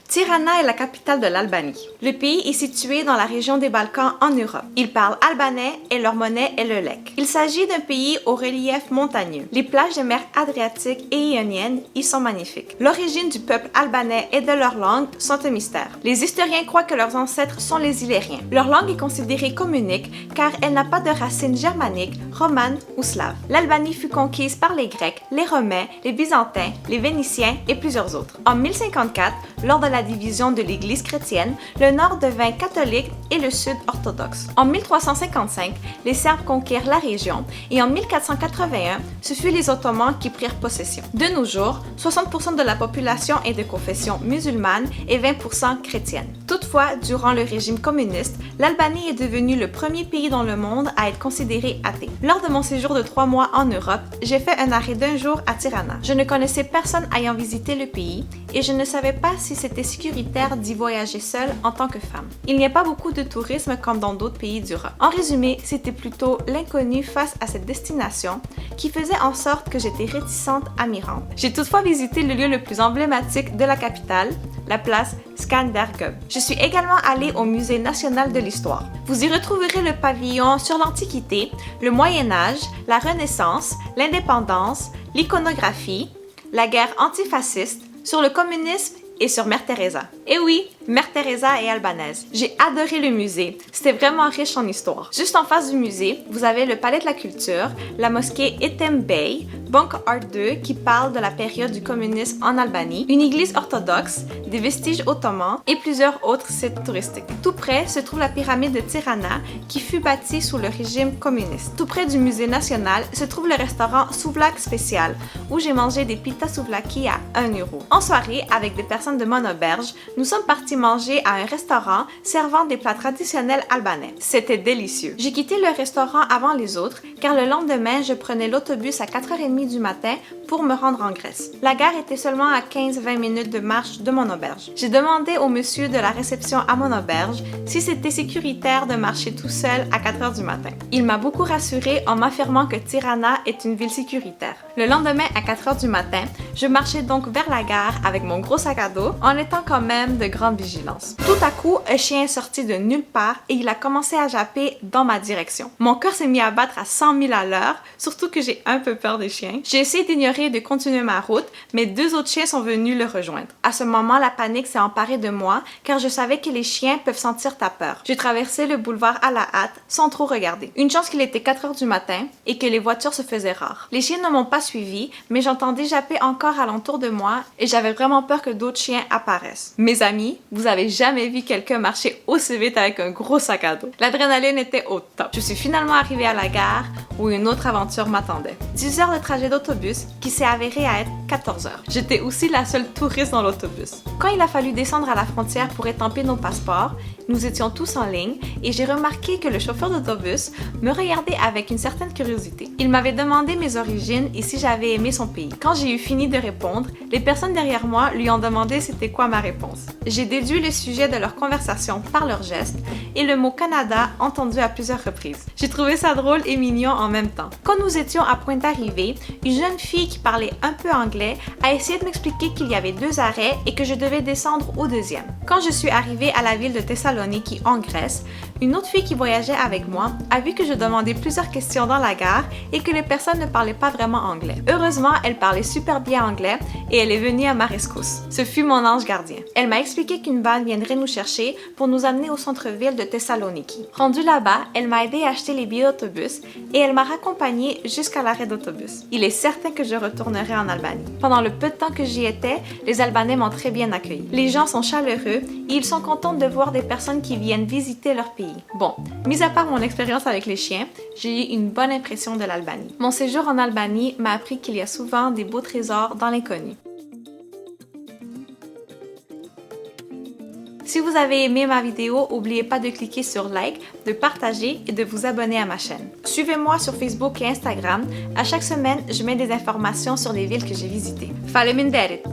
Tirana est la capitale de l'Albanie. Le pays est situé dans la région des Balkans en Europe. Ils parlent albanais et leur monnaie est le lek. Il s'agit d'un pays au relief montagneux. Les plages des mers Adriatiques et Ioniennes y sont magnifiques. L'origine du peuple albanais et de leur langue sont un mystère. Les historiens croient que leurs ancêtres sont les Illyriens. Leur langue est considérée comme unique car elle n'a pas de racines germaniques, romanes ou slaves. L'Albanie fut conquise par les Grecs, les Romains, les Byzantins, les Vénitiens et plusieurs autres. En 1054, lors de la division de l'Église chrétienne, le nord devint catholique et le sud orthodoxe. En 1355, les Serbes conquirent la région et en 1481, ce fut les Ottomans qui prirent possession. De nos jours, 60% de la population est de confession musulmane et 20% chrétienne. Toutefois, durant le régime communiste, l'Albanie est devenue le premier pays dans le monde à être considéré athée. Lors de mon séjour de 3 mois en Europe, j'ai fait un arrêt d'1 jour à Tirana. Je ne connaissais personne ayant visité le pays et je ne savais pas si c'était sécuritaire d'y voyager seule en tant que femme. Il n'y a pas beaucoup de tourisme comme dans d'autres pays d'Europe. En résumé, c'était plutôt l'inconnu face à cette destination qui faisait en sorte que j'étais réticente à m'y rendre. J'ai toutefois visité le lieu le plus emblématique de la capitale, la place Skandergöb. Je suis également allée au Musée national de l'histoire. Vous y retrouverez le pavillon sur l'Antiquité, le Moyen Âge, la Renaissance, l'indépendance, l'iconographie, la guerre antifasciste, sur le communisme et sur Mère Teresa. Et oui, Mère Teresa est albanaise. J'ai adoré le musée. C'était vraiment riche en histoire. Juste en face du musée, vous avez le Palais de la Culture, la mosquée Etem Bey, Bank Art 2 qui parle de la période du communisme en Albanie, une église orthodoxe, des vestiges ottomans et plusieurs autres sites touristiques. Tout près se trouve la pyramide de Tirana qui fut bâtie sous le régime communiste. Tout près du musée national se trouve le restaurant Souvlak Spécial où j'ai mangé des pitas souvlaki à 1 €. En soirée, avec des personnes de mon auberge, nous sommes partis manger à un restaurant servant des plats traditionnels albanais. C'était délicieux. J'ai quitté le restaurant avant les autres car le lendemain, je prenais l'autobus à 4h30 du matin pour me rendre en Grèce. La gare était seulement à 15-20 minutes de marche de mon auberge. J'ai demandé au monsieur de la réception à mon auberge si c'était sécuritaire de marcher tout seul à 4h du matin. Il m'a beaucoup rassurée en m'affirmant que Tirana est une ville sécuritaire. Le lendemain à 4h du matin, je marchais donc vers la gare avec mon gros sac à dos en étant quand même de grande vigilance. Tout à coup, un chien est sorti de nulle part et il a commencé à japper dans ma direction. Mon cœur s'est mis à battre à 100 000 à l'heure, surtout que j'ai un peu peur des chiens. J'ai essayé d'ignorer et de continuer ma route, mais 2 autres chiens sont venus le rejoindre. À ce moment, la panique s'est emparée de moi car je savais que les chiens peuvent sentir ta peur. J'ai traversé le boulevard à la hâte sans trop regarder. Une chance qu'il était 4h du matin et que les voitures se faisaient rares. Les chiens ne m'ont pas suivi, mais j'entendais japper encore alentour de moi et j'avais vraiment peur que d'autres chiens apparaissent. Mes amis, vous avez jamais vu quelqu'un marcher aussi vite avec un gros sac à dos. L'adrénaline était au top. Je suis finalement arrivée à la gare où une autre aventure m'attendait. 10 heures de trajet d'autobus qui s'est avéré à être 14 heures. J'étais aussi la seule touriste dans l'autobus. Quand il a fallu descendre à la frontière pour étamper nos passeports, nous étions tous en ligne et j'ai remarqué que le chauffeur d'autobus me regardait avec une certaine curiosité. Il m'avait demandé mes origines et si j'avais aimé son pays. Quand j'ai eu fini de répondre, les personnes derrière moi lui ont demandé c'était quoi ma réponse. J'ai déduit le sujet de leur conversation par leurs gestes et le mot Canada entendu à plusieurs reprises. J'ai trouvé ça drôle et mignon en même temps. Quand nous étions à point d'arrivée, une jeune fille qui parlait un peu anglais a essayé de m'expliquer qu'il y avait 2 arrêts et que je devais descendre au 2e. Quand je suis arrivée à la ville de Thessaloniki en Grèce, une autre fille qui voyageait avec moi a vu que je demandais plusieurs questions dans la gare et que les personnes ne parlaient pas vraiment anglais. Heureusement, elle parlait super bien anglais et elle est venue à ma rescousse. Ce fut mon ange gardien. Elle m'a expliqué qu'une vanne viendrait nous chercher pour nous amener au centre-ville de Thessaloniki. Rendue là-bas, elle m'a aidé à acheter les billets d'autobus et elle m'a raccompagnée jusqu'à l'arrêt d'autobus. Il est certain que je retournerai en Albanie. Pendant le peu de temps que j'y étais, les Albanais m'ont très bien accueilli. Les gens sont chaleureux et ils sont contents de voir des personnes qui viennent visiter leur pays. Bon, mis à part mon expérience avec les chiens, j'ai eu une bonne impression de l'Albanie. Mon séjour en Albanie m'a appris qu'il y a souvent des beaux trésors dans l'inconnu. Si vous avez aimé ma vidéo, n'oubliez pas de cliquer sur like, de partager et de vous abonner à ma chaîne. Suivez-moi sur Facebook et Instagram. À chaque semaine, je mets des informations sur les villes que j'ai visitées. Faleminderit!